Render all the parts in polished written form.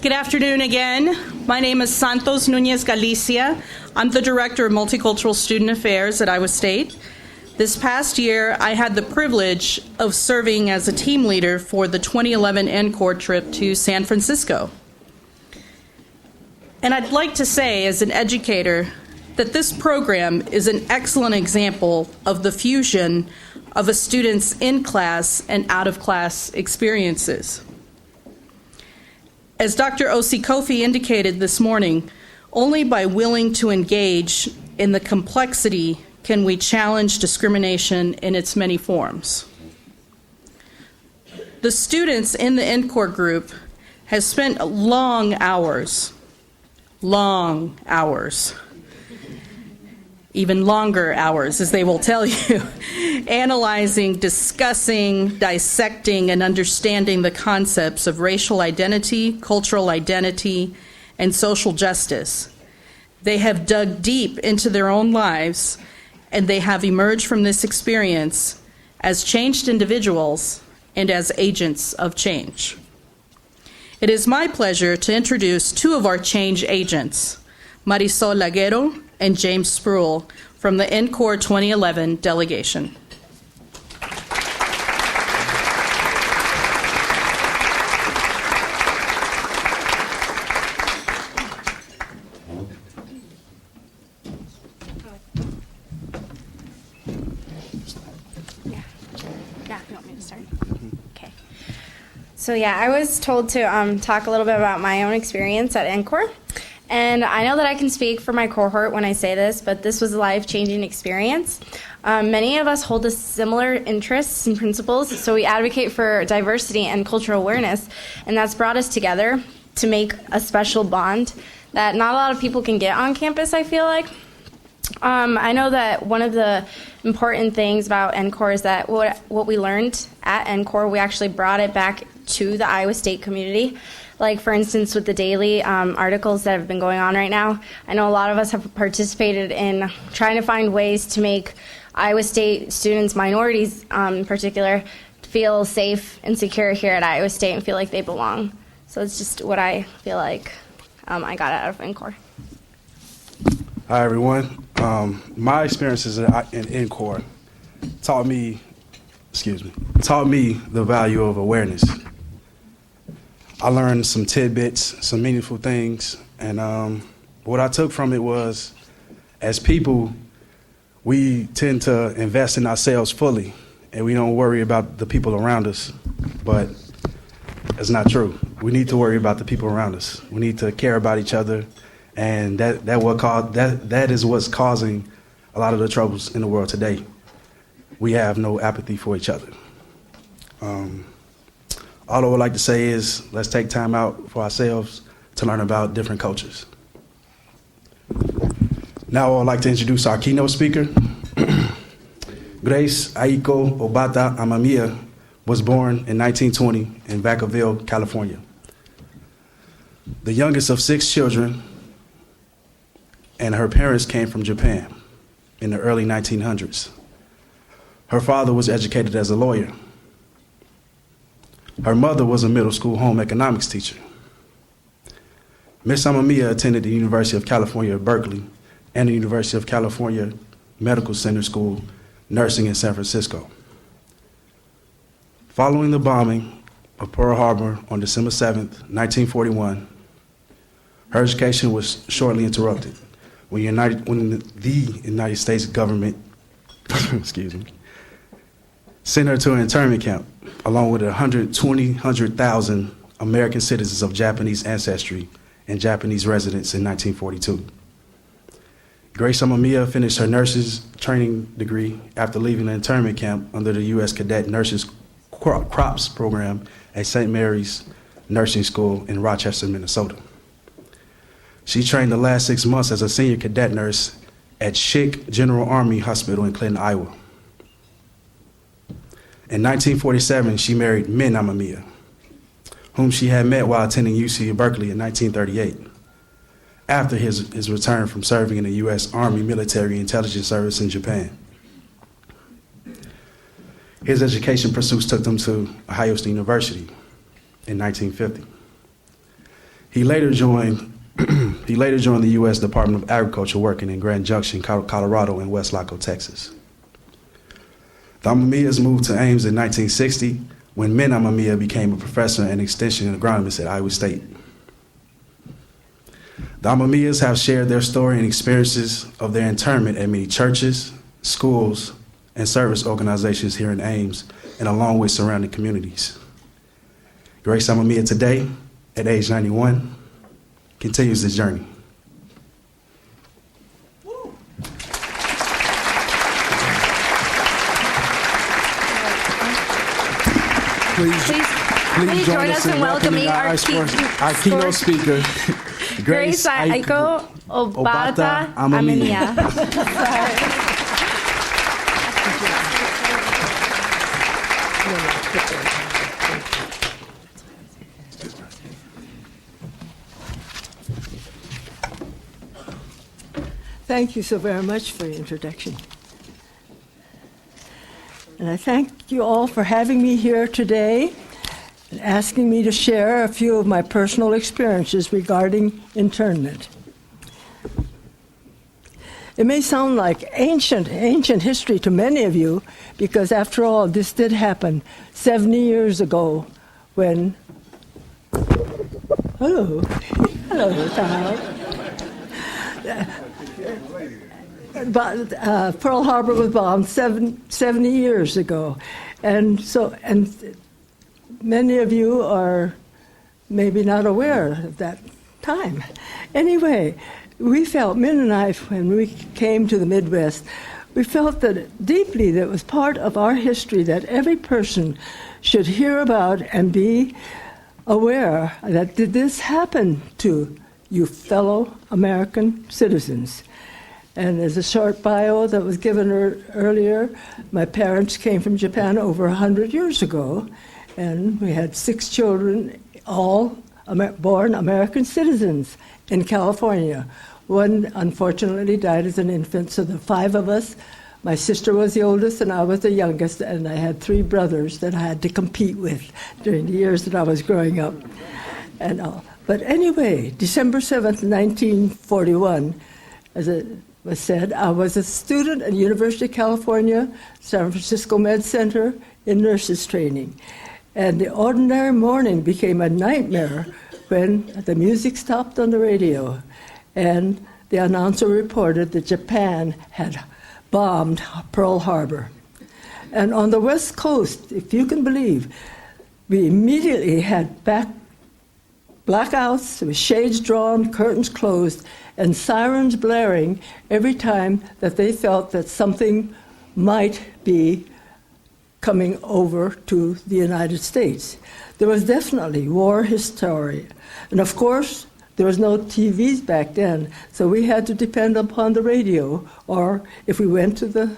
Good afternoon again. My name is Santos Nunez Galicia. I'm the Director of Multicultural Student Affairs at Iowa State. This past year, I had the privilege of serving as a team leader for the 2011 NCORE trip to San Francisco. And I'd like to say, as an educator, that this program is an excellent example of the fusion of a student's in-class and out-of-class experiences. As Dr. Osi Kofi indicated this morning, only by willing to engage in the complexity can we challenge discrimination in its many forms. The students in the NCORE group have spent long hours, even longer hours, as they will tell you, analyzing, discussing, dissecting, and understanding the concepts of racial identity, cultural identity, and social justice. They have dug deep into their own lives, and they have emerged from this experience as changed individuals and as agents of change. It is my pleasure to introduce two of our change agents, Marisol Laguero and James Spruill, from the NCORE 2011 delegation. You want me to start? Okay. So I was told to talk a little bit about my own experience at NCORE. And I know that I can speak for my cohort when I say this, but this was a life-changing experience. Many of us hold similar interests and principles, so we advocate for diversity and cultural awareness, and that's brought us together to make a special bond that not a lot of people can get on campus, I feel like. I know that one of the important things about NCORE is that what we learned at NCORE, we actually brought it back to the Iowa State community. Like, for instance, with the daily articles that have been going on right now, I know a lot of us have participated in trying to find ways to make Iowa State students, minorities in particular, feel safe and secure here at Iowa State and feel like they belong. So it's just what I feel like I got out of NCORE. Hi, everyone. My experiences in NCORE taught me the value of awareness. I learned some tidbits, some meaningful things, and what I took from it was, as people, we tend to invest in ourselves fully, and we don't worry about the people around us, but it's not true. We need to worry about the people around us. We need to care about each other, and that is what's causing a lot of the troubles in the world today. We have no apathy for each other. All I would like to say is, let's take time out for ourselves to learn about different cultures. Now I would like to introduce our keynote speaker. Grace Aiko Obata Amamiya was born in 1920 in Vacaville, California. The youngest of 6 children, and her parents came from Japan in the early 1900s. Her father was educated as a lawyer. Her mother was a middle school home economics teacher. Miss Amamiya attended the University of California at Berkeley and the University of California Medical Center School, nursing in San Francisco. Following the bombing of Pearl Harbor on December 7th, 1941, her education was shortly interrupted when the United States government sent her to an internment camp along with 100,000 American citizens of Japanese ancestry and Japanese residents in 1942. Grace Amamiya finished her nurse's training degree after leaving the internment camp under the U.S. Cadet Nurses CROPS program at St. Mary's Nursing School in Rochester, Minnesota. She trained the last 6 months as a senior cadet nurse at Schick General Army Hospital in Clinton, Iowa. In 1947, she married Min Amamiya, whom she had met while attending UC Berkeley in 1938, after his return from serving in the U.S. Army Military Intelligence Service in Japan. His education pursuits took him to Ohio State University in 1950. He later joined the U.S. Department of Agriculture, working in Grand Junction, Colorado, and West Laco, Texas. The Amamias moved to Ames in 1960 when Min Amamiya became a professor and extension agronomist at Iowa State. The Amamiyas have shared their story and experiences of their internment at many churches, schools, and service organizations here in Ames and along with surrounding communities. Grace Amamiya today, at age 91, continues this journey. Please join us in welcoming our keynote speaker, Grace Aiko Obata Amamiya. Thank you so very much for your introduction. And I thank you all for having me here today and asking me to share a few of my personal experiences regarding internment. It may sound like ancient history to many of you, because after all, this did happen 70 years ago when... Hello, Tom. Pearl Harbor was bombed 70 years ago. And many of you are maybe not aware of that time. Anyway, we felt, Min and I, when we came to the Midwest, we felt that deeply that it was part of our history that every person should hear about and be aware that did this happen to you fellow American citizens. And as a short bio that was given earlier, my parents came from Japan over 100 years ago, and we had 6 children, all born American citizens in California. One, unfortunately, died as an infant, so the 5 of us, my sister was the oldest and I was the youngest, and I had 3 brothers that I had to compete with during the years that I was growing up. But anyway, December 7th, 1941, as it was said, I was a student at University of California, San Francisco Med Center in nurses training. And the ordinary morning became a nightmare when the music stopped on the radio and the announcer reported that Japan had bombed Pearl Harbor. And on the West Coast, if you can believe, we immediately had blackouts, with shades drawn, curtains closed, and sirens blaring every time that they felt that something might be coming over to the United States. There was definitely war hysteria. And of course, there was no TVs back then, so we had to depend upon the radio, or if we went to the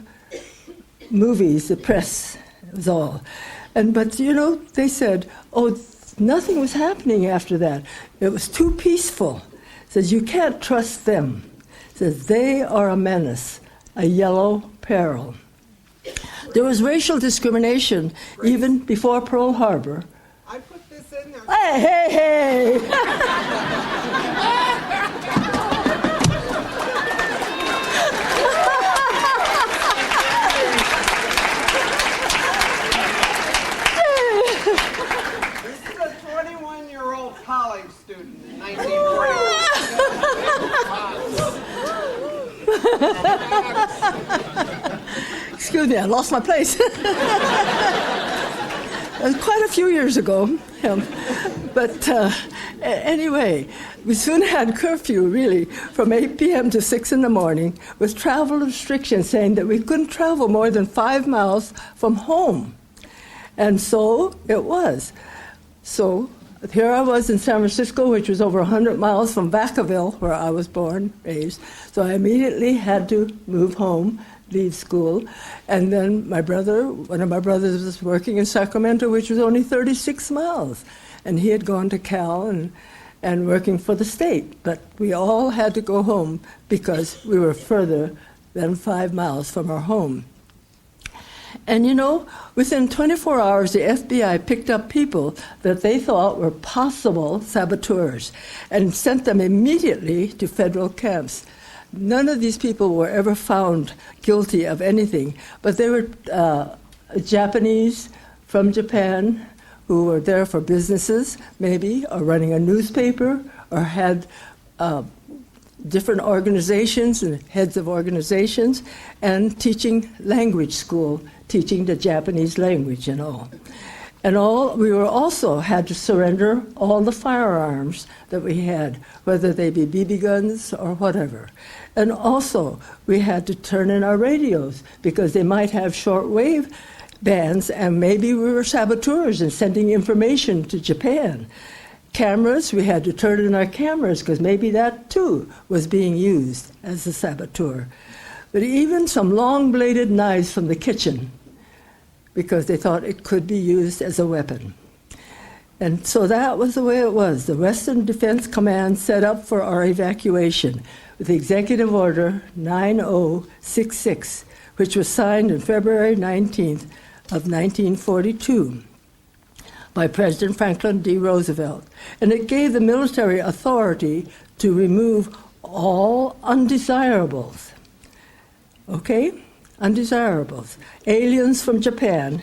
movies, the press, it was all. But they said, nothing was happening after that. It was too peaceful. Says, you can't trust them. Says, they are a menace, a yellow peril. There was racial discrimination even before Pearl Harbor. I put this in there. Hey! This is a 21-year-old college student in 1941. Excuse me, I lost my place. Quite a few years ago. But anyway, we soon had curfew, really, from 8 p.m. to 6 in the morning, with travel restrictions saying that we couldn't travel more than 5 miles from home. And so it was. So here I was in San Francisco, which was over 100 miles from Vacaville, where I was born, raised. So I immediately had to move home, leave school. And then one of my brothers was working in Sacramento, which was only 36 miles. And he had gone to Cal and working for the state. But we all had to go home because we were further than 5 miles from our home. And within 24 hours, the FBI picked up people that they thought were possible saboteurs and sent them immediately to federal camps. None of these people were ever found guilty of anything, but they were Japanese from Japan who were there for businesses, maybe, or running a newspaper, or had different organizations and heads of organizations, and teaching language school, teaching the Japanese language and all. We were also had to surrender all the firearms that we had, whether they be BB guns or whatever. And also, we had to turn in our radios because they might have shortwave bands, and maybe we were saboteurs and sending information to Japan. Cameras, we had to turn in our cameras because maybe that too was being used as a saboteur. But even some long-bladed knives from the kitchen, because they thought it could be used as a weapon. And so that was the way it was. The Western Defense Command set up for our evacuation with Executive Order 9066, which was signed on February 19th of 1942 by President Franklin D. Roosevelt. And it gave the military authority to remove all undesirables. Okay? Undesirables. Aliens from Japan,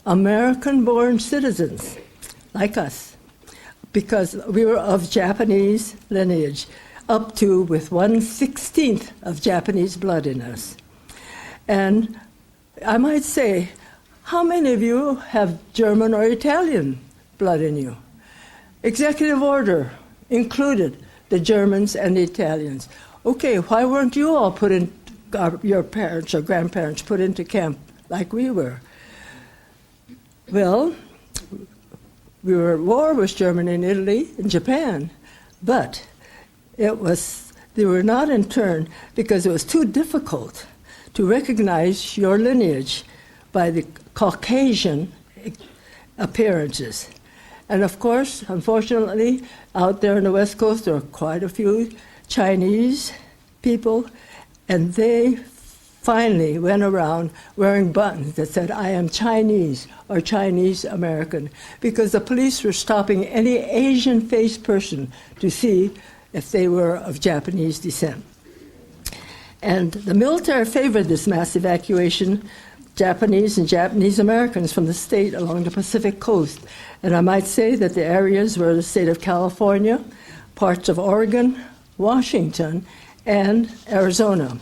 American-born citizens, like us, because we were of Japanese lineage, up to with 1/16 of Japanese blood in us. And I might say, how many of you have German or Italian blood in you? Executive order included the Germans and the Italians. Okay, why weren't you all put in, your parents or grandparents put into camp like we were? Well, we were at war with Germany and Italy and Japan, but they were not interned because it was too difficult to recognize your lineage by the Caucasian appearances. And of course, unfortunately, out there on the West Coast, there are quite a few Chinese people, and they finally went around wearing buttons that said, "I am Chinese" or Chinese American, because the police were stopping any Asian-faced person to see if they were of Japanese descent. And the military favored this mass evacuation, Japanese and Japanese Americans from the state along the Pacific coast. And I might say that the areas were the state of California, parts of Oregon, Washington, and Arizona.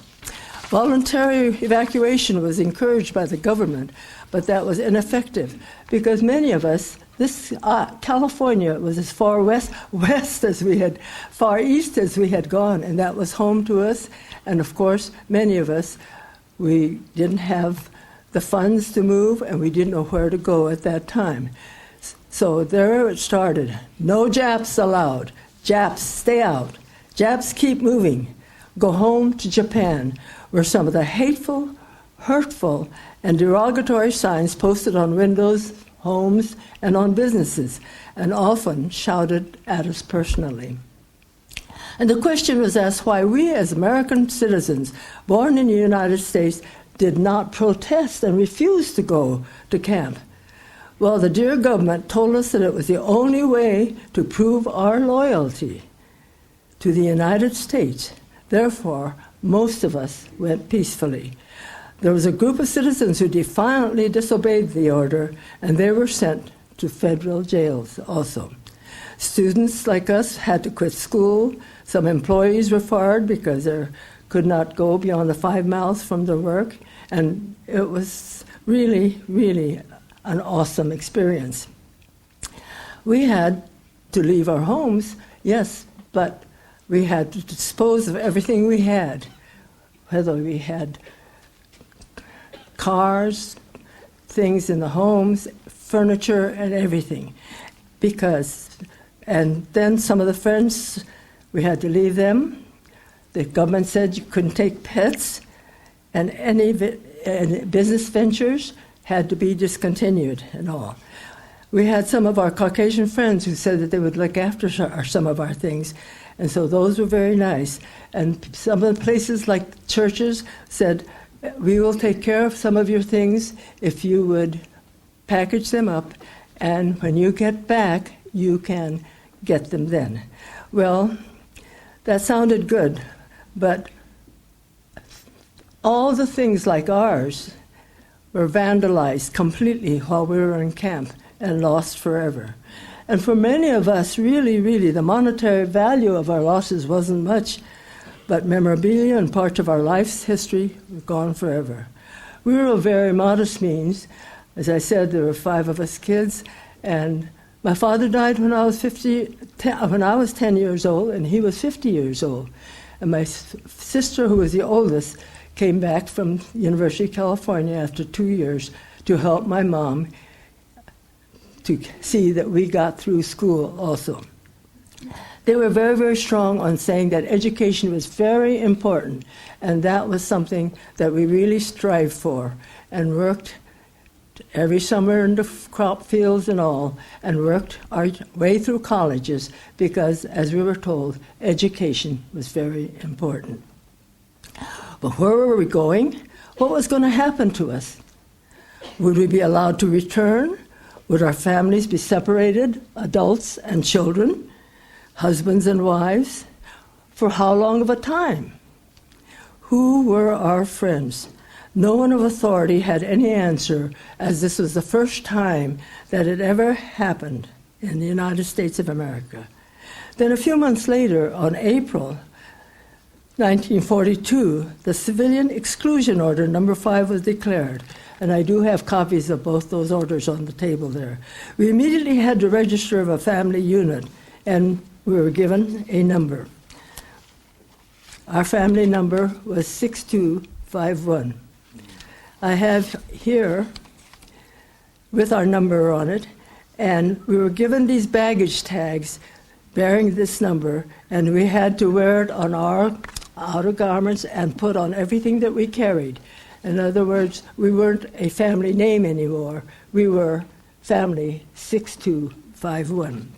Voluntary evacuation was encouraged by the government, but that was ineffective because many of us, California was as far west as we had, far east as we had gone, and that was home to us. And of course, many of us, we didn't have the funds to move, and we didn't know where to go at that time. So there it started. No Japs allowed. Japs, stay out. Japs, keep moving. Go home to Japan, were some of the hateful, hurtful, and derogatory signs posted on windows, homes, and on businesses, and often shouted at us personally. And the question was asked why we, as American citizens born in the United States, did not protest and refuse to go to camp. Well, the dear government told us that it was the only way to prove our loyalty to the United States. Therefore, most of us went peacefully. There was a group of citizens who defiantly disobeyed the order, and they were sent to federal jails also. Students like us had to quit school. Some employees were fired because they could not go beyond the 5 miles from their work, and it was really, really an awesome experience. We had to leave our homes, yes, but we had to dispose of everything we had, whether we had cars, things in the homes, furniture, and everything. And then some of the friends, we had to leave them. The government said you couldn't take pets, and any business ventures had to be discontinued and all. We had some of our Caucasian friends who said that they would look after some of our things, and so those were very nice. And some of the places like churches said, We will take care of some of your things if you would package them up, and when you get back, you can get them then. Well, that sounded good, but all the things like ours were vandalized completely while we were in camp and lost forever. And for many of us, really, the monetary value of our losses wasn't much, but memorabilia and parts of our life's history were gone forever. We were of very modest means. As I said, there were 5 of us kids, and my father died when I was 10 years old, and he was 50 years old. And my sister, who was the oldest, came back from University of California after 2 years to help my mom to see that we got through school also. They were very strong on saying that education was very important, and that was something that we really strived for and worked every summer in the crop fields and all, and worked our way through colleges because, as we were told, education was very important. But where were we going? What was going to happen to us? Would we be allowed to return? Would our families be separated, adults and children, husbands and wives? For how long of a time? Who were our friends? No one of authority had any answer, as this was the first time that it ever happened in the United States of America. Then a few months later, on April 1942, the Civilian Exclusion Order number 5 was declared, and I do have copies of both those orders on the table there. We immediately had to register of a family unit, and we were given a number. Our family number was 6251. I have here, with our number on it, and we were given these baggage tags bearing this number, and we had to wear it on our outer garments and put on everything that we carried. In other words, we weren't a family name anymore. We were family 6251.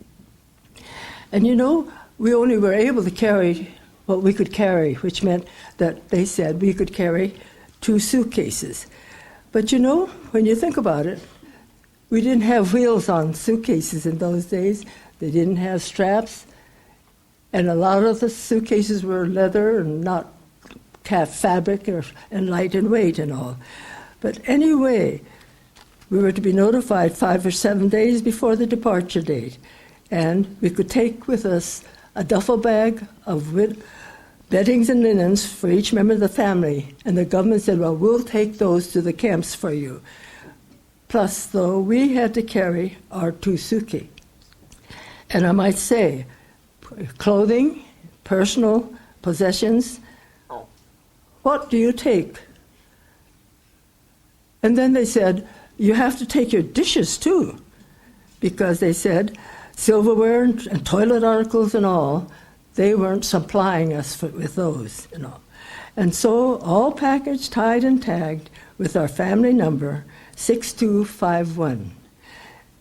And you know, we only were able to carry what we could carry, which meant that they said we could carry 2 suitcases. But you know, when you think about it, we didn't have wheels on suitcases in those days. They didn't have straps. And a lot of the suitcases were leather and not calf fabric and light in weight and all. But anyway, we were to be notified 5 or 7 days before the departure date. And we could take with us a duffel bag of beddings and linens for each member of the family. And the government said, well, we'll take those to the camps for you. Plus, though, we had to carry our 2 suitcases. And I might say, clothing, personal possessions, what do you take? And then they said, you have to take your dishes too, because they said silverware and toilet articles and all, they weren't supplying us with those, you know. And so all packaged, tied, and tagged with our family number, 6251.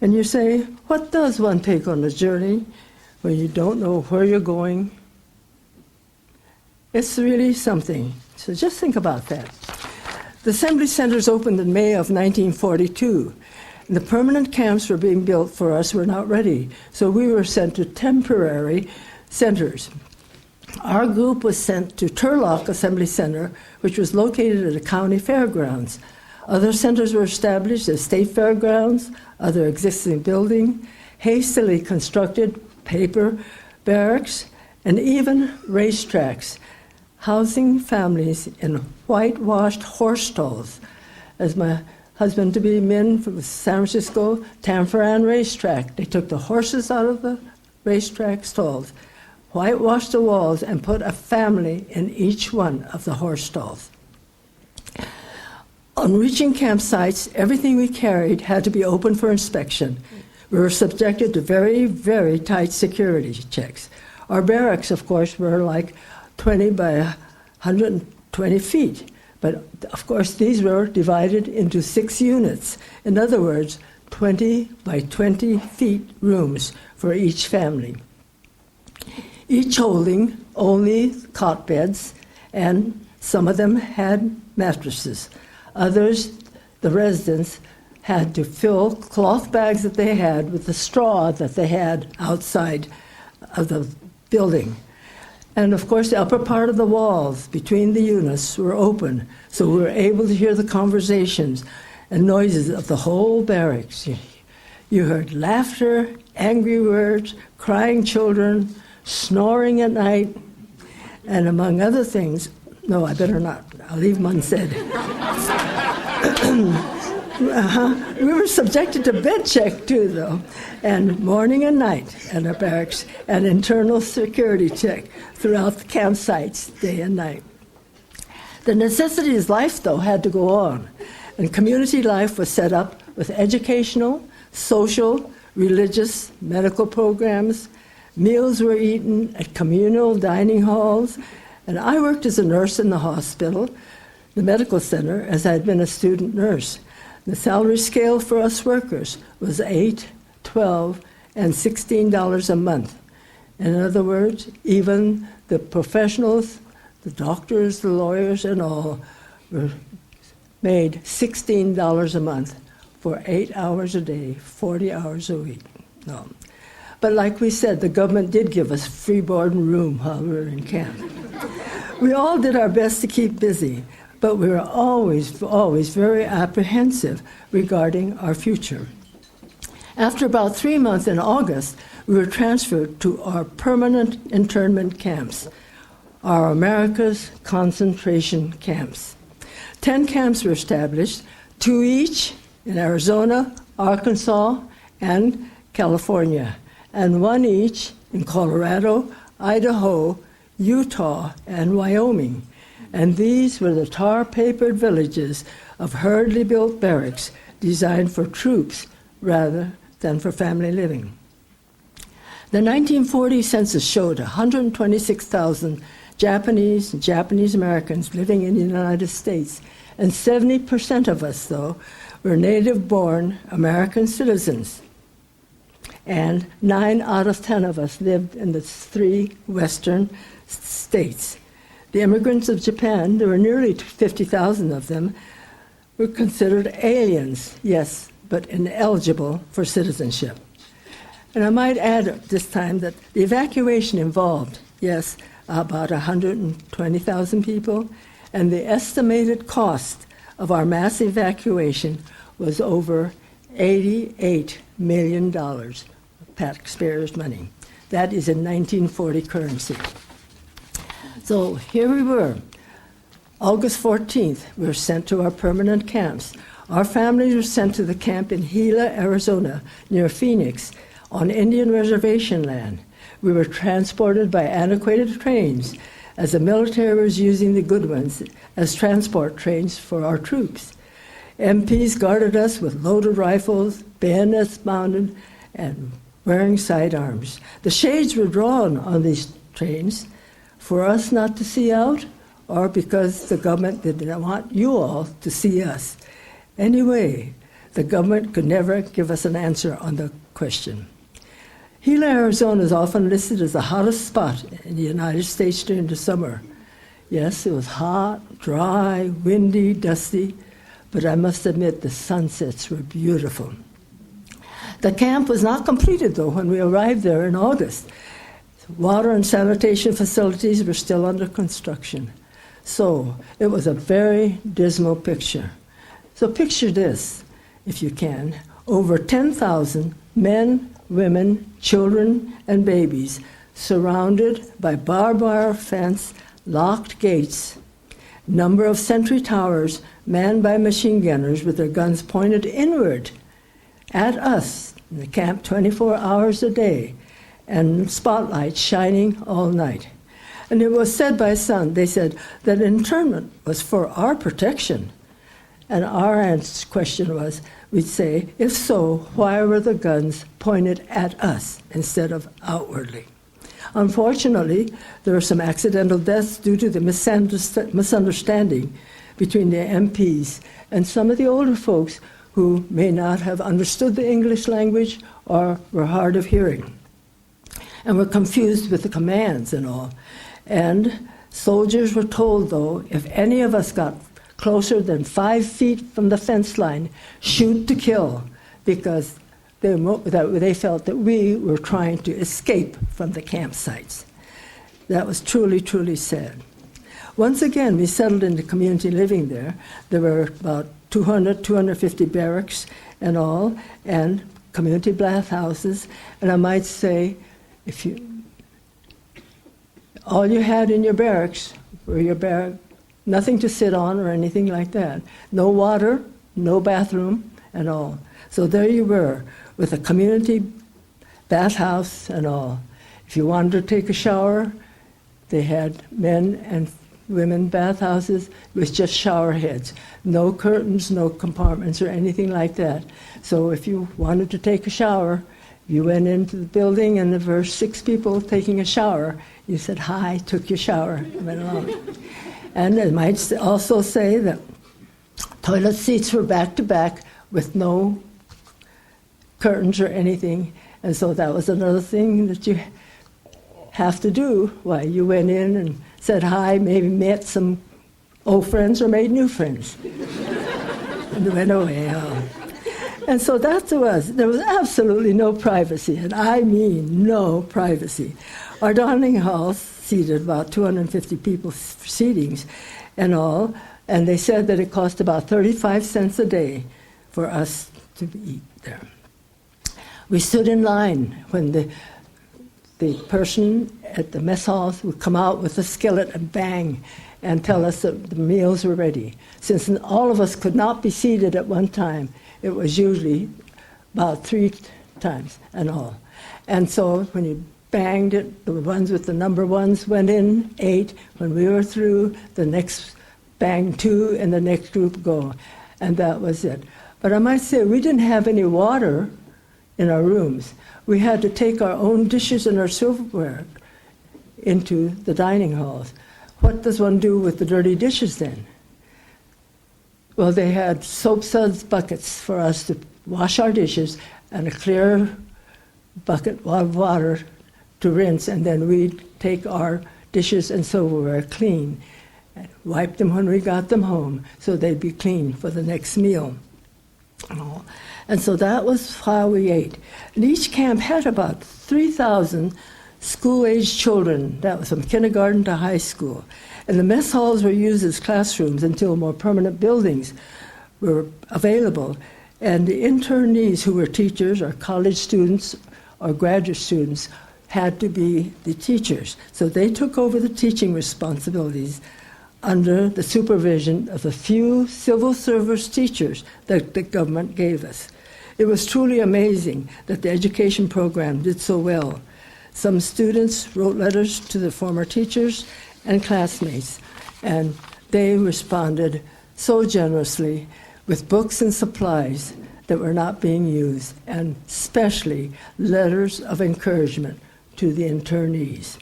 And you say, what does one take on a journey when you don't know where you're going? It's really something. So just think about that. The assembly centers opened in May of 1942. And the permanent camps were being built for us were not ready, so we were sent to temporary centers. Our group was sent to Turlock Assembly Center, which was located at the county fairgrounds. Other centers were established as state fairgrounds, other existing building, hastily constructed paper barracks, and even racetracks, housing families in whitewashed horse stalls. As my husband-to-be men from San Francisco Tanforan racetrack, they took the horses out of the racetrack stalls, whitewashed the walls, and put a family in each one of the horse stalls. On reaching campsites, everything we carried had to be open for inspection. We were subjected to very, very tight security checks. Our barracks, of course, were like 20 by 120 feet. But, of course, these were divided into 6 units. In other words, 20 by 20 feet rooms for each family, each holding only cot beds and Some of them had mattresses. Others, the residents, had to fill cloth bags that they had with the straw that they had outside of the building. And of course, the upper part of the walls between the units were open, so we were able to hear the conversations and noises of the whole barracks. You heard laughter, angry words, crying children, snoring at night, and among other things, no, I better not, I'll leave them unsaid. We were subjected to bed check too, though, and morning and night at our barracks, and internal security check throughout the campsites, day and night. The necessities of life, though, had to go on, and community life was set up with educational, social, religious, medical programs. Meals were eaten at communal dining halls, and I worked as a nurse in the hospital, the medical center, as I had been a student nurse. The salary scale for us workers was $8, $12, and $16 a month. In other words, even the professionals, the doctors, the lawyers, and all were made $16 a month for 8 hours a day, 40 hours a week. No. But like we said, the government did give us free board and room while we were in camp. We all did our best to keep busy, but we were always very apprehensive regarding our future. After about 3 months in August, we were transferred to our permanent internment camps, our America's concentration camps. 10 camps were established, 2 each in Arizona, Arkansas, and California, and 1 each in Colorado, Idaho, Utah, and Wyoming. And these were the tar-papered villages of hurriedly built barracks designed for troops rather than for family living. The 1940 census showed 126,000 Japanese and Japanese Americans living in the United States, and 70% of us, though, were native-born American citizens. And 9 out of 10 of us lived in the 3 western states. The immigrants of Japan, there were nearly 50,000 of them, were considered aliens, yes, but ineligible for citizenship. And I might add at this time that the evacuation involved, yes, about 120,000 people, and the estimated cost of our mass evacuation was over $88 million of taxpayers' money. That is in 1940 currency. So here we were. August 14th, we were sent to our permanent camps. Our families were sent to the camp in Gila, Arizona, near Phoenix, on Indian reservation land. We were transported by antiquated trains, as the military was using the good ones as transport trains for our troops. MPs guarded us with loaded rifles, bayonets mounted, and wearing sidearms. The shades were drawn on these trains for us not to see out, or because the government did not want you all to see us. Anyway, the government could never give us an answer on the question. Gila, Arizona is often listed as the hottest spot in the United States during the summer. Yes, it was hot, dry, windy, dusty, but I must admit the sunsets were beautiful. The camp was not completed, though, when we arrived there in August. Water and sanitation facilities were still under construction. So it was a very dismal picture. So picture this, if you can, over 10,000 men, women, children, and babies surrounded by barbed wire fence, locked gates, number of sentry towers manned by machine gunners with their guns pointed inward at us in the camp 24 hours a day, and spotlights shining all night. And it was said by some, they said, that internment was for our protection. And our question was, we'd say, if so, why were the guns pointed at us instead of outwardly? Unfortunately, there were some accidental deaths due to the misunderstanding between the MPs and some of the older folks who may not have understood the English language or were hard of hearing and were confused with the commands and all. And Soldiers were told, though, if any of us got closer than 5 feet from the fence line, shoot to kill, because they felt that we were trying to escape from the campsites. That was truly, truly sad. Once again, we settled into community living there. There were about 250 barracks and all, and community bathhouses. And I might say, all you had in your barracks were your barrack, nothing to sit on or anything like that. No water, no bathroom, and all. So there you were, with a community bathhouse and all. If you wanted to take a shower, they had men and women bathhouses with just shower heads. No curtains, no compartments or anything like that. So if you wanted to take a shower, you went into the building and there were 6 people taking a shower. You said hi, took your shower, and went along. And I might also say that toilet seats were back to back with no curtains or anything. And so that was another thing that you have to do. Why, you went in and said hi, maybe met some old friends or made new friends. And went away. And so that was, there was absolutely no privacy, and I mean no privacy. Our dining hall seated about 250 people seatings and all, and they said that it cost about 35 cents a day for us to eat there. We stood in line when the person at the mess halls would come out with a skillet and bang and tell us that the meals were ready. Since all of us could not be seated at one time, it was usually about 3 times and all. And so when you banged it, the ones with the number ones went in, ate. When we were through, the next bang 2 and the next group go. And that was it. But I might say we didn't have any water in our rooms. We had to take our own dishes and our silverware into the dining halls. What does one do with the dirty dishes then? Well, they had soap suds buckets for us to wash our dishes and a clear bucket of water to rinse, and then we'd take our dishes and silverware clean, and wipe them when we got them home so they'd be clean for the next meal. And so that was how we ate. And each camp had about 3,000 school-aged children. That was from kindergarten to high school. And the mess halls were used as classrooms until more permanent buildings were available. And the internees who were teachers or college students or graduate students had to be the teachers. So they took over the teaching responsibilities under the supervision of a few civil service teachers that the government gave us. It was truly amazing that the education program did so well. Some students wrote letters to their former teachers and classmates, and they responded so generously with books and supplies that were not being used, and especially letters of encouragement to the internees.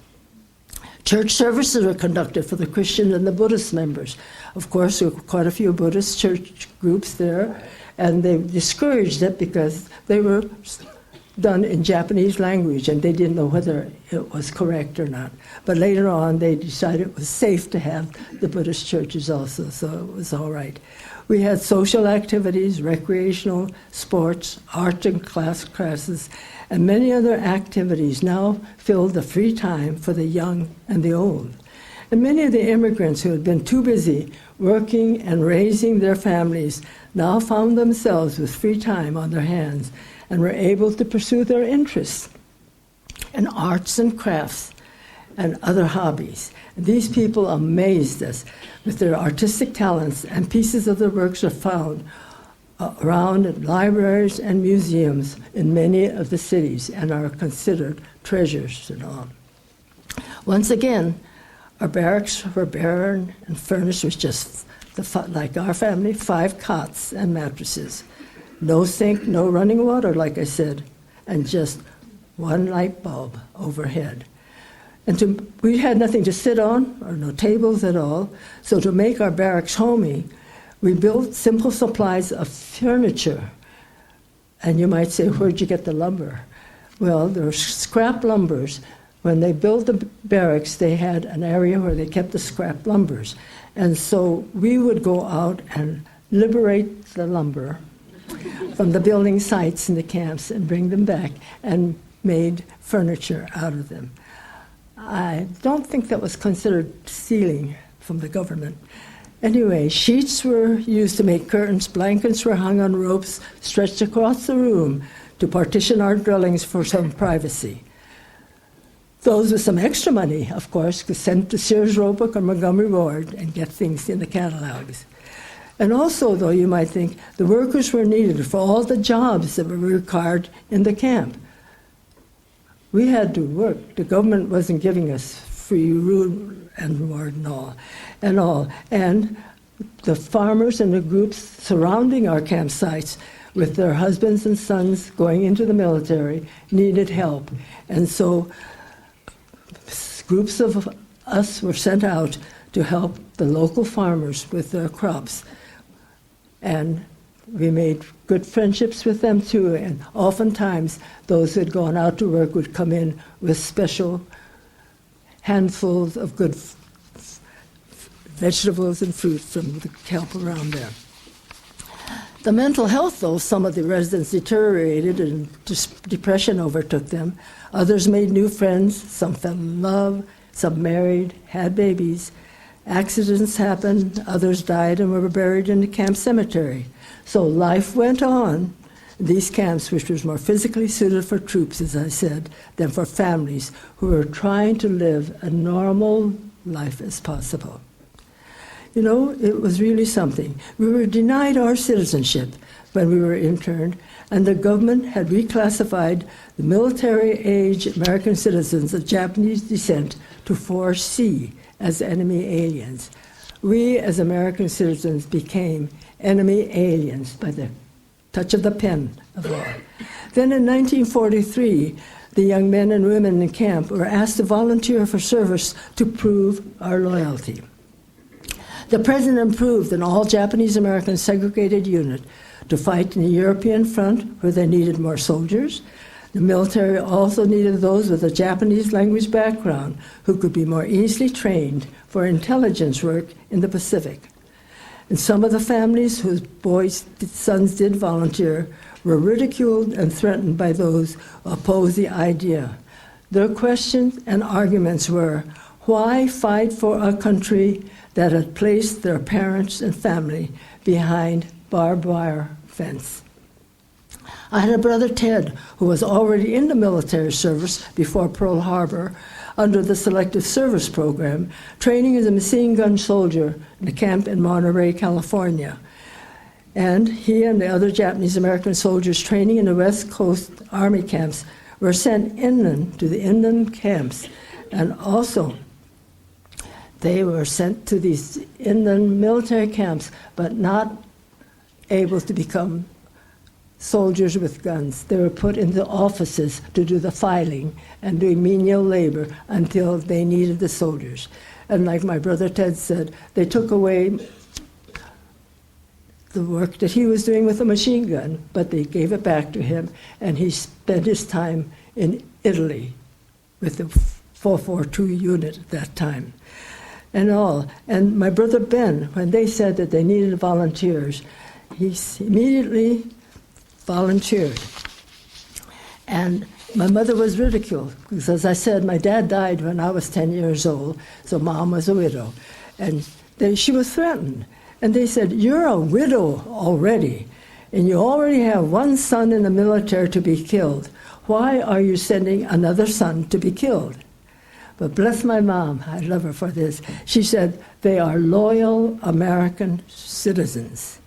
Church services were conducted for the Christian and the Buddhist members. Of course, there were quite a few Buddhist church groups there, and they discouraged it because they were done in Japanese language, and they didn't know whether it was correct or not. But later on, they decided it was safe to have the Buddhist churches also, so it was all right. We had social activities, recreational, sports, art and classes, and many other activities now filled the free time for the young and the old. And many of the immigrants who had been too busy working and raising their families now found themselves with free time on their hands and were able to pursue their interests in arts and crafts and other hobbies. And these people amazed us with their artistic talents, and pieces of their works are found around at libraries and museums in many of the cities and are considered treasures and all. Once again, our barracks were barren and furnished with just, like our family, 5 cots and mattresses. No sink, no running water, like I said, and just 1 light bulb overhead. And we had nothing to sit on, or no tables at all, so to make our barracks homey, we built simple supplies of furniture. And you might say, where'd you get the lumber? Well, there were scrap lumbers when they built the barracks, they had an area where they kept the scrap lumbers. And so we would go out and liberate the lumber from the building sites in the camps and bring them back and made furniture out of them. I don't think that was considered stealing from the government. Anyway, sheets were used to make curtains, blankets were hung on ropes stretched across the room to partition our dwellings for some privacy. Those with some extra money, of course, could send to Sears Roebuck or Montgomery Ward and get things in the catalogs. And also, though, you might think, the workers were needed for all the jobs that were required in the camp. We had to work. The government wasn't giving us free room and board and all. And the farmers and the groups surrounding our campsites with their husbands and sons going into the military needed help. And so groups of us were sent out to help the local farmers with their crops. And we made good friendships with them too, and oftentimes those who had gone out to work would come in with special handfuls of good vegetables and fruit from the help around there. The mental health, though, some of the residents deteriorated and depression overtook them. Others made new friends, some fell in love, some married, had babies. Accidents happened, others died and were buried in the camp cemetery. So life went on in these camps, which was more physically suited for troops, as I said, than for families who were trying to live a normal life as possible. You know, it was really something. We were denied our citizenship when we were interned, and the government had reclassified the military-age American citizens of Japanese descent to 4C as enemy aliens. We, as American citizens, became enemy aliens by the touch of the pen of law. Then in 1943, the young men and women in camp were asked to volunteer for service to prove our loyalty. The president approved an all-Japanese-American segregated unit to fight in the European front where they needed more soldiers. The military also needed those with a Japanese language background who could be more easily trained for intelligence work in the Pacific. And some of the families whose sons did volunteer were ridiculed and threatened by those who opposed the idea. Their questions and arguments were, why fight for a country that had placed their parents and family behind barbed wire fence? I had a brother, Ted, who was already in the military service before Pearl Harbor under the Selective Service Program, training as a machine gun soldier in a camp in Monterey, California. And he and the other Japanese-American soldiers training in the West Coast Army camps were sent inland to the inland camps. And also, they were sent to these inland military camps, but not able to become soldiers with guns. They were put into offices to do the filing and doing menial labor until they needed the soldiers. And like my brother Ted said, they took away the work that he was doing with a machine gun, but they gave it back to him, and he spent his time in Italy with the 442 unit at that time. And all. And my brother Ben, when they said that they needed volunteers, he immediately volunteered. And my mother was ridiculed because, as I said, my dad died when I was 10 years old, so Mom was a widow. And she was threatened. And they said, you're a widow already, and you already have one son in the military to be killed. Why are you sending another son to be killed? But bless my mom, I love her for this. She said, they are loyal American citizens.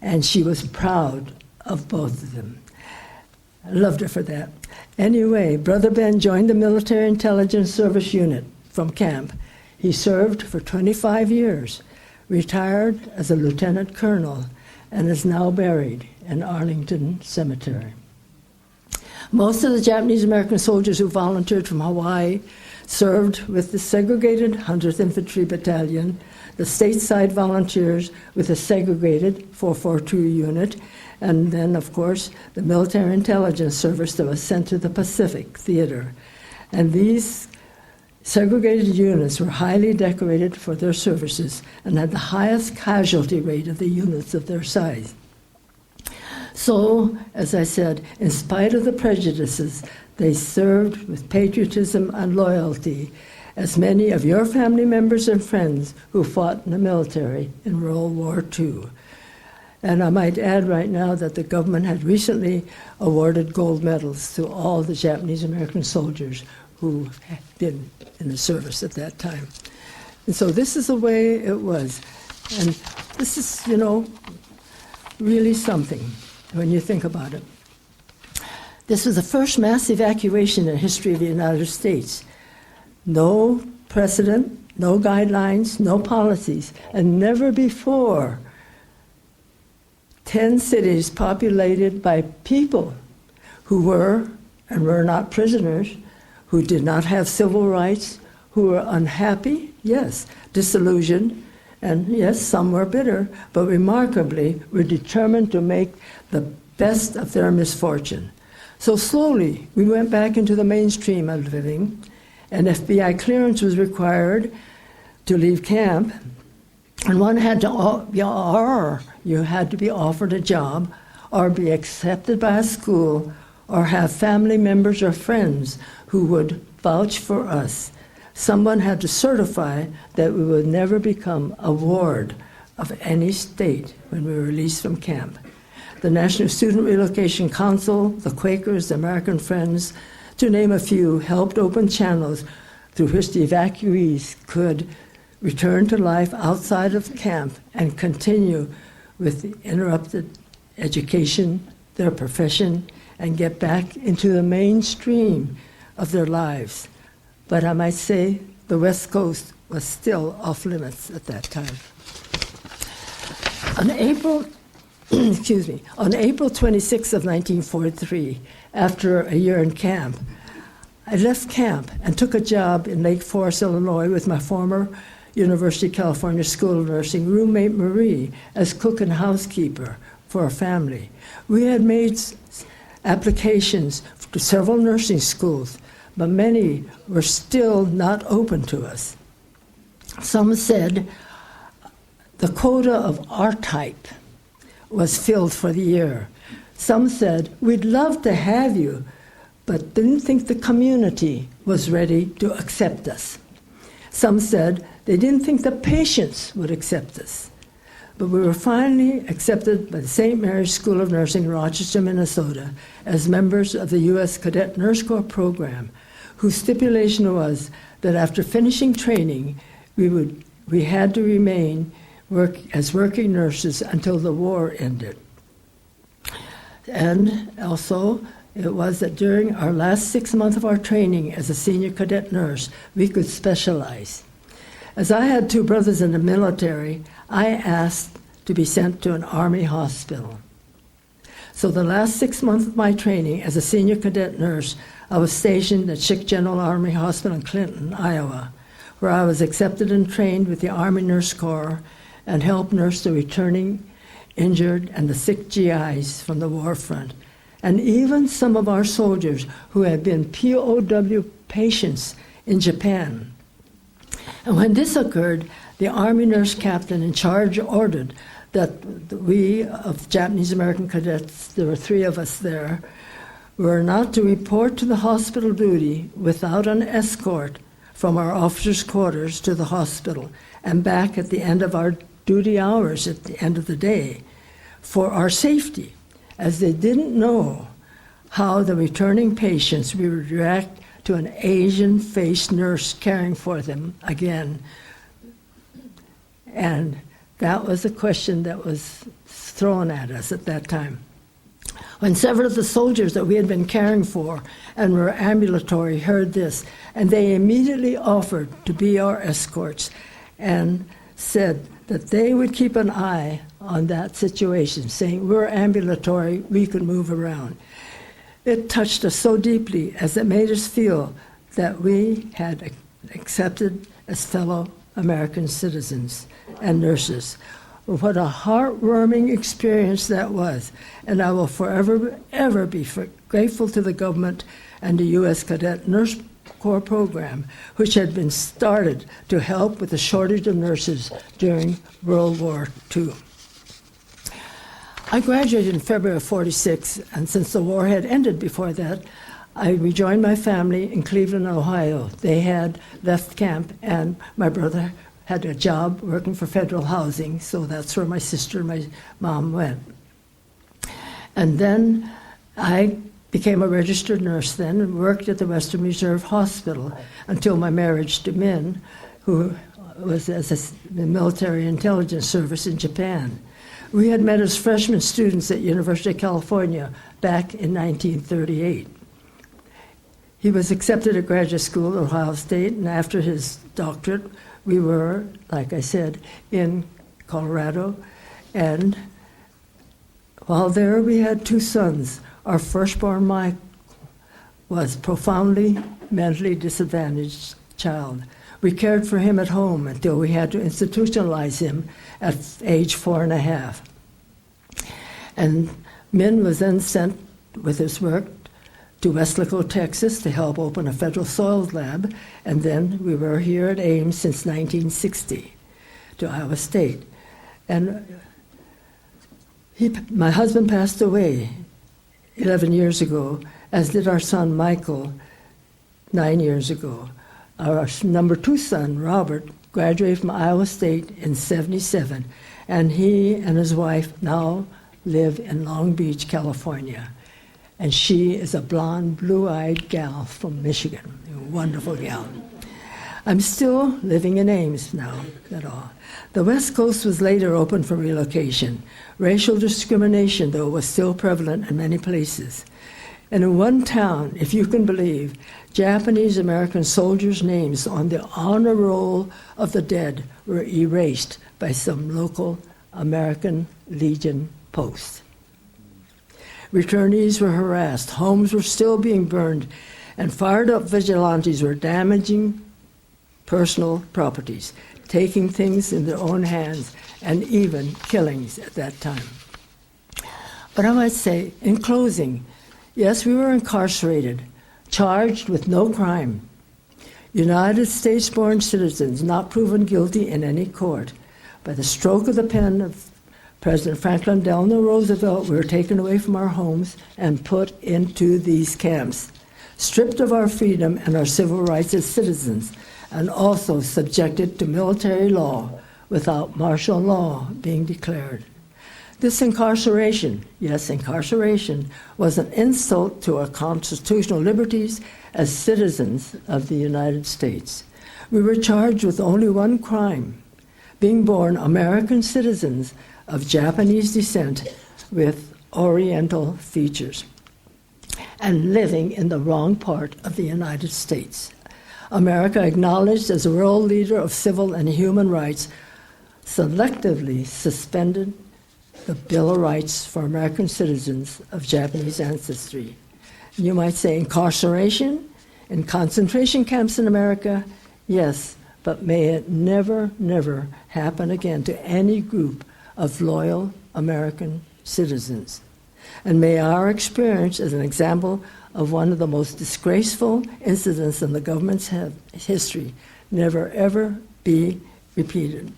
And she was proud of both of them. I loved her for that. Anyway, Brother Ben joined the Military Intelligence Service Unit from camp. He served for 25 years, retired as a lieutenant colonel, and is now buried in Arlington Cemetery. Most of the Japanese American soldiers who volunteered from Hawaii served with the segregated 100th Infantry Battalion, the stateside volunteers with the segregated 442 unit, and then, of course, the Military Intelligence Service that was sent to the Pacific Theater. And these segregated units were highly decorated for their services and had the highest casualty rate of the units of their size. So, as I said, in spite of the prejudices, they served with patriotism and loyalty, as many of your family members and friends who fought in the military in World War II. And I might add right now that the government had recently awarded gold medals to all the Japanese American soldiers who had been in the service at that time. And so this is the way it was. And this is, really something when you think about it. This was the first mass evacuation in the history of the United States. No precedent, no guidelines, no policies, and never before 10 cities populated by people who were and were not prisoners, who did not have civil rights, who were unhappy, yes, disillusioned, and yes, some were bitter, but remarkably were determined to make the best of their misfortune. So slowly, we went back into the mainstream of living, and FBI clearance was required to leave camp, and one had to, you had to be offered a job, or be accepted by a school, or have family members or friends who would vouch for us. Someone had to certify that we would never become a ward of any state when we were released from camp. The National Student Relocation Council, the Quakers, the American Friends, to name a few, helped open channels through which the evacuees could return to life outside of camp and continue with the interrupted education, their profession, and get back into the mainstream of their lives. But I might say the West Coast was still off limits at that time. On April 26th of 1943, after a year in camp, I left camp and took a job in Lake Forest, Illinois with my former University of California School of Nursing roommate Marie as cook and housekeeper for a family. We had made applications to several nursing schools, but many were still not open to us. Some said the quota of our type was filled for the year. Some said, we'd love to have you, but didn't think the community was ready to accept us. Some said they didn't think the patients would accept us. But we were finally accepted by the St. Mary's School of Nursing in Rochester, Minnesota, as members of the U.S. Cadet Nurse Corps program, whose stipulation was that after finishing training, we had to remain as working nurses until the war ended. And also, it was that during our last 6 months of our training as a senior cadet nurse, we could specialize. As I had two brothers in the military, I asked to be sent to an Army hospital. So the last 6 months of my training as a senior cadet nurse, I was stationed at Schick General Army Hospital in Clinton, Iowa, where I was accepted and trained with the Army Nurse Corps and helped nurse the returning, injured, and the sick GIs from the war front, and even some of our soldiers who had been POW patients in Japan. And when this occurred, the Army nurse captain in charge ordered that we, of Japanese American cadets, there were 3 of us there, were not to report to the hospital duty without an escort from our officers' quarters to the hospital and back at the end of our duty hours at the end of the day for our safety, as they didn't know how the returning patients would react to an Asian-faced nurse caring for them again. And that was a question that was thrown at us at that time. When several of the soldiers that we had been caring for and were ambulatory heard this, and they immediately offered to be our escorts and said that they would keep an eye on that situation, saying, we're ambulatory, we can move around. It touched us so deeply as it made us feel that we had accepted as fellow American citizens and nurses. What a heartwarming experience that was. And I will forever, ever be grateful to the government and the U.S. Cadet Nurse Corps program, which had been started to help with the shortage of nurses during World War II. I graduated in February of '46, and since the war had ended before that, I rejoined my family in Cleveland, Ohio. They had left camp, and my brother had a job working for federal housing, so that's where my sister and my mom went. And then I became a registered nurse then and worked at the Western Reserve Hospital until my marriage to Min, who was as the military intelligence service in Japan. We had met as freshman students at University of California back in 1938. He was accepted at graduate school at Ohio State, and after his doctorate, we were, like I said, in Colorado. And while there, we had two sons. Our firstborn, Mike, was profoundly mentally disadvantaged child. We cared for him at home until we had to institutionalize him at age 4.5. And Min was then sent with his work to Weslaco, Texas, to help open a federal soils lab, and then we were here at Ames since 1960 to Iowa State. And my husband passed away 11 years ago, as did our son Michael 9 years ago. Our number 2 son, Robert, graduated from Iowa State in '77, and he and his wife now live in Long Beach, California. And she is a blonde, blue-eyed gal from Michigan, a wonderful gal. I'm still living in Ames now, at all. The West Coast was later open for relocation. Racial discrimination, though, was still prevalent in many places. And in one town, if you can believe, Japanese-American soldiers' names on the honor roll of the dead were erased by some local American Legion post. Returnees were harassed, homes were still being burned, and fired-up vigilantes were damaging personal properties, taking things in their own hands, and even killings at that time. But I might say, in closing, yes, we were incarcerated, charged with no crime. United States-born citizens not proven guilty in any court. By the stroke of the pen of President Franklin Delano Roosevelt, we were taken away from our homes and put into these camps, stripped of our freedom and our civil rights as citizens, and also subjected to military law without martial law being declared. This incarceration, yes, incarceration, was an insult to our constitutional liberties as citizens of the United States. We were charged with only one crime, being born American citizens of Japanese descent with Oriental features, and living in the wrong part of the United States. America, acknowledged as a world leader of civil and human rights, selectively suspended the Bill of Rights for American citizens of Japanese ancestry. You might say incarceration in concentration camps in America, yes, but may it never, never happen again to any group of loyal American citizens. And may our experience as an example of one of the most disgraceful incidents in the government's history never ever be repeated.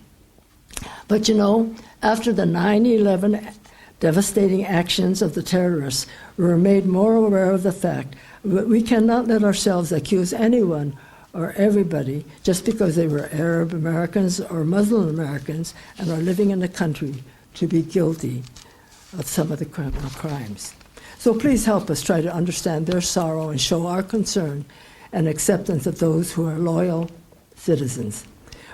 But you know, after the 9/11 devastating actions of the terrorists, we were made more aware of the fact that we cannot let ourselves accuse anyone or everybody just because they were Arab Americans or Muslim Americans and are living in the country to be guilty of some of the criminal crimes. So please help us try to understand their sorrow and show our concern and acceptance of those who are loyal citizens.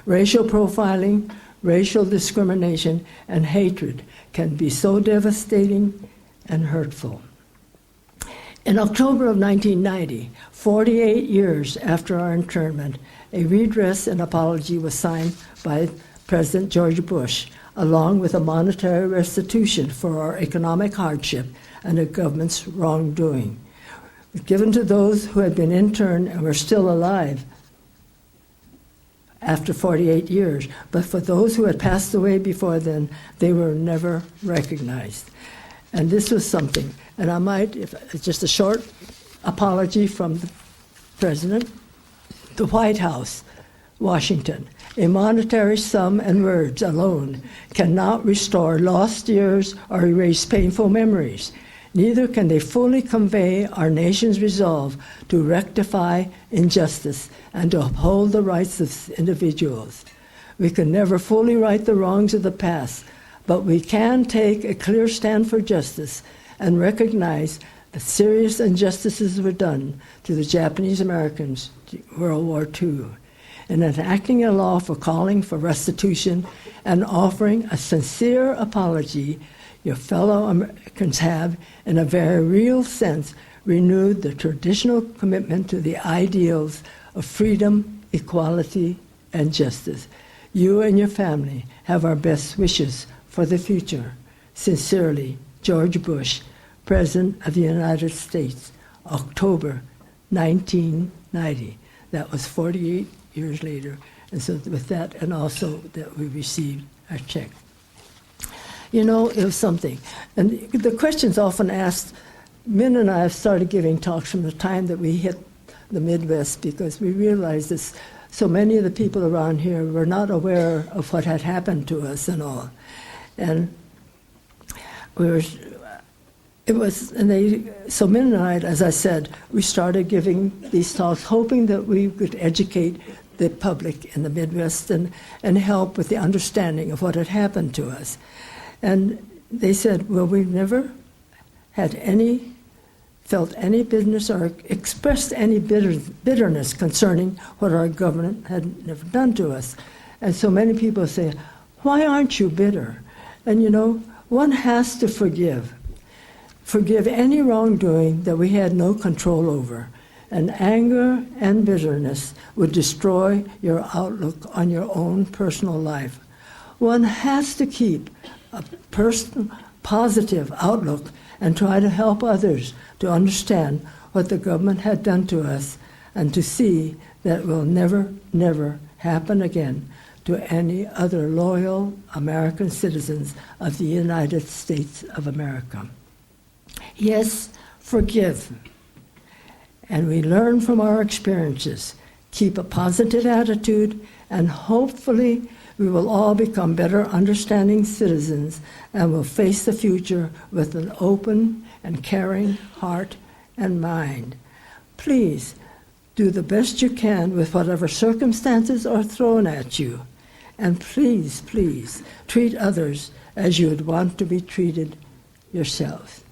Racial profiling, racial discrimination, and hatred can be so devastating and hurtful. In October of 1990, 48 years after our internment, a redress and apology was signed by President George Bush, along with a monetary restitution for our economic hardship and the government's wrongdoing, given to those who had been interned and were still alive after 48 years. But for those who had passed away before then, they were never recognized. And this was something, and I might, if just a short apology from the president. The White House, Washington. A monetary sum and words alone cannot restore lost years or erase painful memories. Neither can they fully convey our nation's resolve to rectify injustice and to uphold the rights of individuals. We can never fully right the wrongs of the past, but we can take a clear stand for justice and recognize that serious injustices were done to the Japanese Americans during World War II. In enacting a law for calling for restitution and offering a sincere apology, your fellow Americans have, in a very real sense, renewed the traditional commitment to the ideals of freedom, equality, and justice. You and your family have our best wishes for the future. Sincerely, George Bush, President of the United States, October 1990. That was 48 years later. And so with that, and also that we received our check. You know, it was something. And the question's often asked, Min and I have started giving talks from the time that we hit the Midwest because we realized this. So many of the people around here were not aware of what had happened to us and all. And so Min and I, as I said, we started giving these talks, hoping that we could educate the public in the Midwest and help with the understanding of what had happened to us. And they said, well, we've never had felt any business or expressed any bitterness concerning what our government had never done to us. And so many people say, why aren't you bitter? And you know, one has to forgive. Forgive any wrongdoing that we had no control over. And anger and bitterness would destroy your outlook on your own personal life. One has to keep a positive outlook and try to help others to understand what the government had done to us and to see that will never, never happen again to any other loyal American citizens of the United States of America. Yes, forgive. And we learn from our experiences. Keep a positive attitude, and hopefully we will all become better understanding citizens and will face the future with an open and caring heart and mind. Please do the best you can with whatever circumstances are thrown at you. And please, please, treat others as you would want to be treated yourself.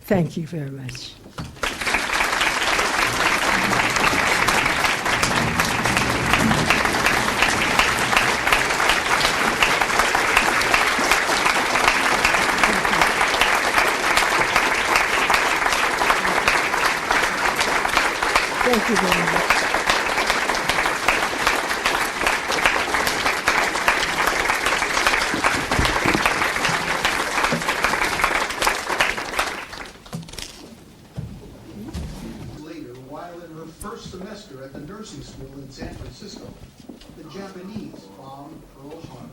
Thank you very much. Thank you very much. Later, while in her first semester at the nursing school in San Francisco, the Japanese bombed Pearl Harbor.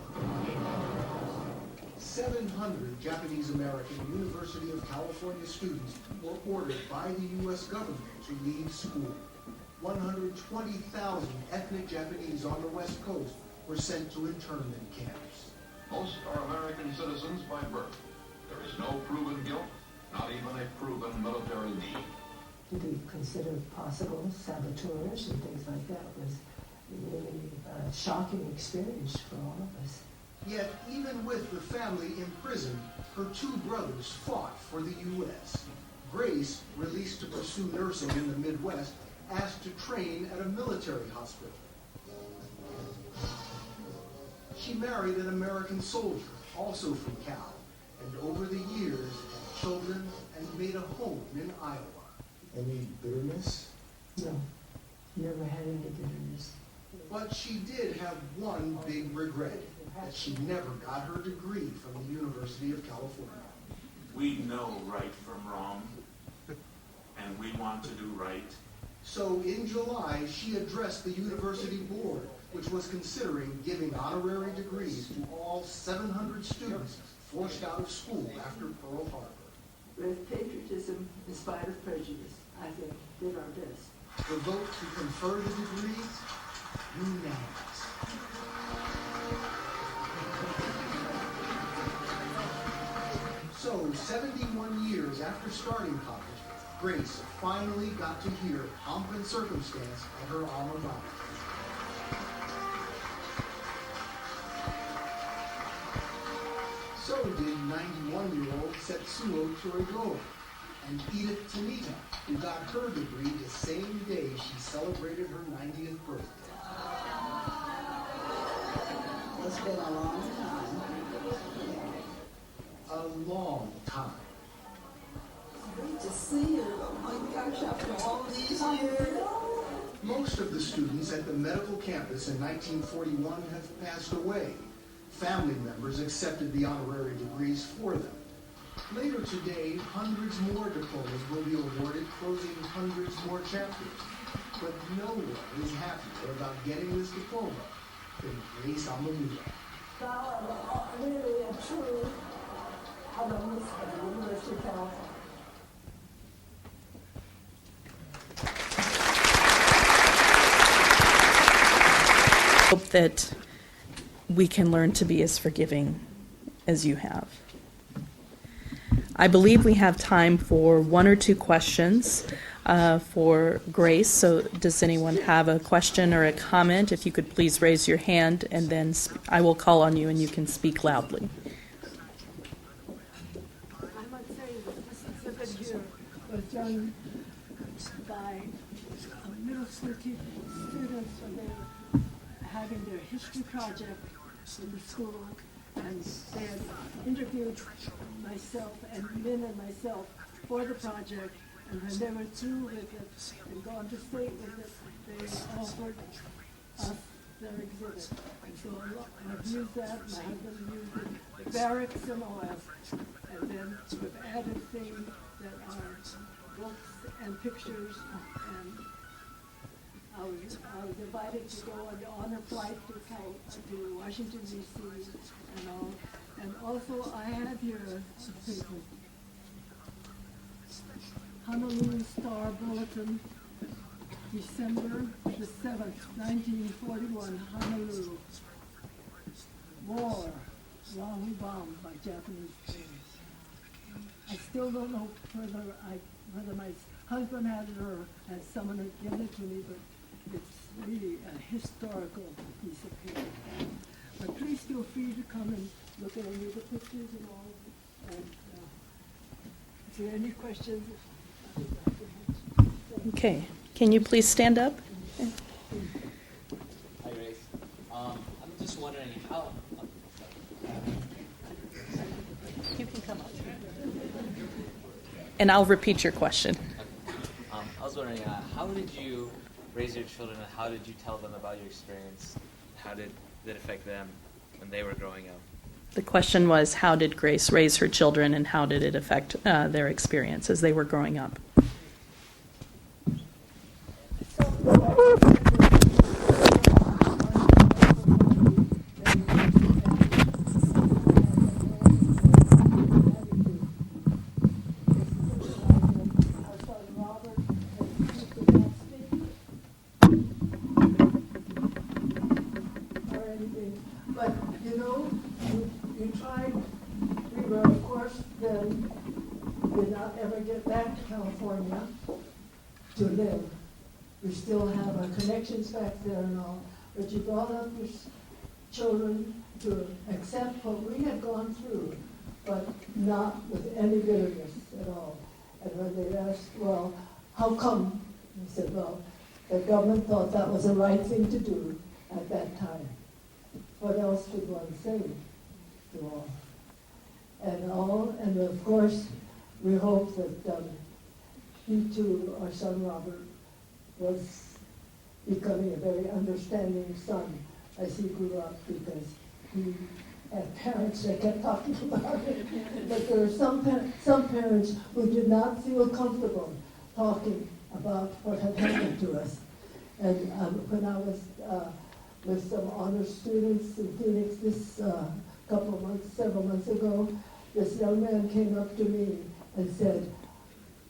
700 Japanese American University of California students were ordered by the U.S. government to leave school. 120,000 ethnic Japanese on the West Coast were sent to internment camps. Most are American citizens by birth. There is no proven guilt, not even a proven military need. To be considered possible saboteurs and things like that was really a shocking experience for all of us. Yet, even with the family in prison, her two brothers fought for the U.S. Grace, released to pursue nursing in the Midwest, asked to train at a military hospital. She married an American soldier, also from Cal, and over the years had children and made a home in Iowa. Any bitterness? No, never had any bitterness. But she did have one big regret, that she never got her degree from the University of California. We know right from wrong, and we want to do right. So in July, she addressed the university board, which was considering giving honorary degrees to all 700 students forced out of school after Pearl Harbor. With patriotism in spite of prejudice, I think, did our best. The vote to confer the degrees, unanimous. So, 71 years after starting college, Grace finally got to hear pomp and circumstance at her alma mater. So did 91-year-old Setsuo Torigoa and Edith Tanita, who got her degree the same day she celebrated her 90th birthday. It's been a long time. A long time. Great to see you. Oh my gosh, after all these years. Most of the students at the medical campus in 1941 have passed away. Family members accepted the honorary degrees for them. Later today, hundreds more diplomas will be awarded, closing hundreds more chapters. But no one is happier about getting this diploma than Grace Amamuda. Now I'm really a true alumnus of the University of California. Hope that we can learn to be as forgiving as you have. I believe we have time for one or two questions for Grace. So does anyone have a question or a comment? If you could please raise your hand, and then I will call on you and you can speak loudly. I must say that this exhibit here was done by middle school students when they were having their history project in the school, and they had interviewed myself and Min and myself for the project, and when they were through with it and gone to state with it, they offered us their exhibit. And so I've used that, my husband used it, barracks and all that. And then we've added things that are books and pictures, and I was invited to go on the honor flight to Washington, D.C. and all. And also I have here a paper, Honolulu Star Bulletin, December the 7th, 1941, Honolulu. War, wrong bomb by Japanese planes. I still don't know whether my husband had it or had someone had given it to me, but it's really a historical piece of paper. But please feel free to come and look at any of the pictures and all. And is there any questions? Okay. Can you please stand up? Hi, Grace. I'm just wondering how. You can come up. And I'll repeat your question. I was wondering, how did you raise your children, and how did you tell them about your experience? How did it affect them when they were growing up? The question was, how did Grace raise her children, and how did it affect their experience as they were growing up? But, you know, you tried, we were, of course, then did not ever get back to California to live. We still have our connections back there and all, but you brought up your children to accept what we had gone through, but not with any bitterness at all. And when they asked, well, how come? We said, well, the government thought that was the right thing to do at that time. What else could one say to all? And of course, we hope that he too, our son Robert, was becoming a very understanding son as he grew up, because he had parents that kept talking about it. But there were some parents who did not feel comfortable talking about what had happened to us. And when I was with some honor students in Phoenix several months ago, this young man came up to me and said,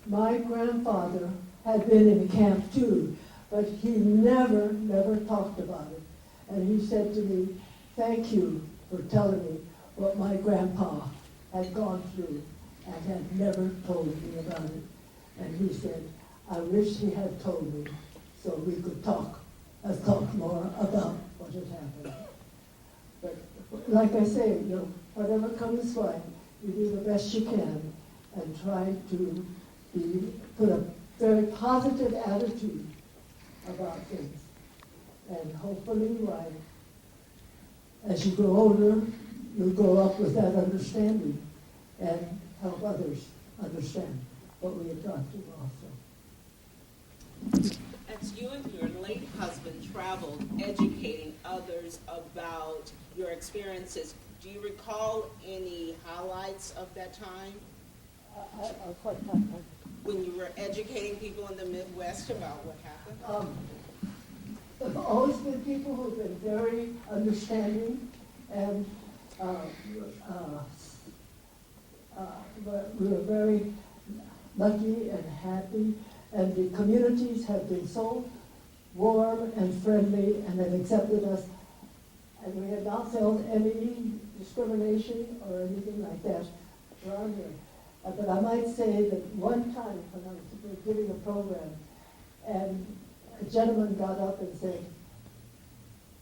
my grandfather had been in camp too, but he never talked about it. And he said to me, "Thank you for telling me what my grandpa had gone through and had never told me about it." And he said, "I wish he had told me so we could talk more about what had happened." But like I say, whatever comes by, you do the best you can and try to put a very positive attitude about things. And hopefully, as you grow older, you'll grow up with that understanding and help others understand what we have gone through also. As you and your late husband traveled educating others about your experiences, do you recall any highlights of that time? What time? When you were educating people in the Midwest about what happened? There have always been people who've been very understanding, and we were very lucky and happy, and the communities have been so warm and friendly and have accepted us, and we have not felt any discrimination or anything like that around here. But I might say that one time when I was giving a program, and a gentleman got up and said,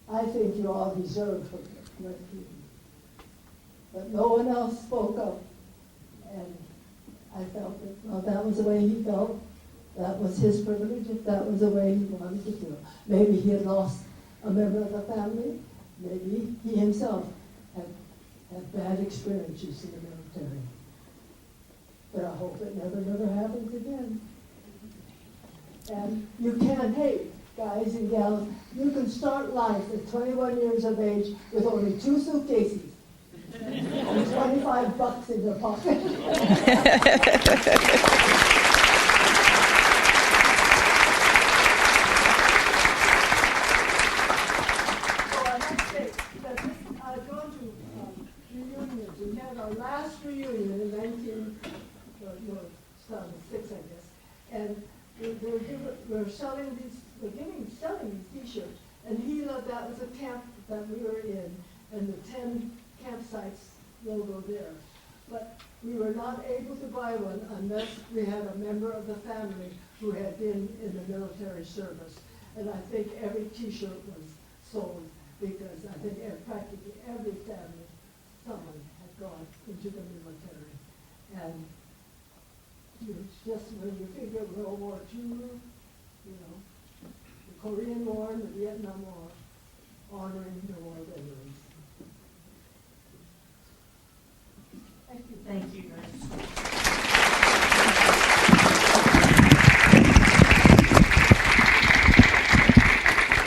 "I think you all deserve what you." But no one else spoke up, and I felt that, that was the way he felt. That was his privilege, if that was the way he wanted to feel. Maybe he had lost a member of the family. Maybe he himself had bad experiences in the military. But I hope it never happens again. And you can't hate, guys and gals. You can start life at 21 years of age with only 2 suitcases and $25 in your pocket. I've gone to reunions. We had our last reunion in 1906, I guess, and we're selling these T-shirts. And Gila, that was a camp that we were in, and the 10 campsites logo there. But we were not able to buy one unless we had a member of the family who had been in the military service. And I think every T-shirt was sold, because I think practically every family, someone had gone into the military. And it's just when you think of World War II, the Korean War and the Vietnam War, honoring the war veterans. Thank you. Thank you, guys.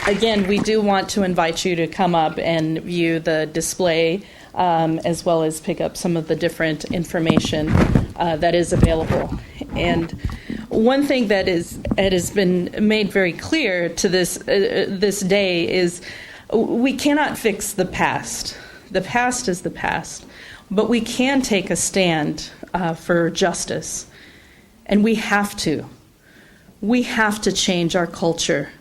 Again, we do want to invite you to come up and view the display, as well as pick up some of the different information that is available. And one thing that has been made very clear to this day is we cannot fix the past. The past is the past, but we can take a stand for justice, and we have to. We have to change our culture.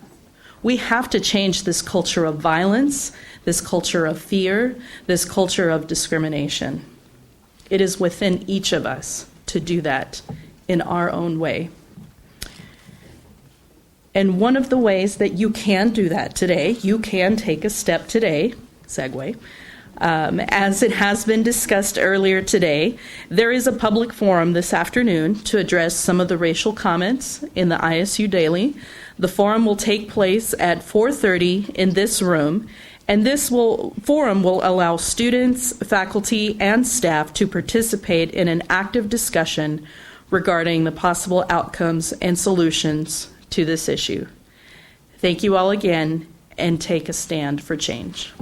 We have to change this culture of violence, this culture of fear, this culture of discrimination. It is within each of us to do that in our own way. And one of the ways that you can do that today, you can take a step today, segue, as it has been discussed earlier today, there is a public forum this afternoon to address some of the racial comments in the ISU Daily. The forum will take place at 4:30 in this room, and this forum will allow students, faculty, and staff to participate in an active discussion regarding the possible outcomes and solutions to this issue. Thank you all again, and take a stand for change.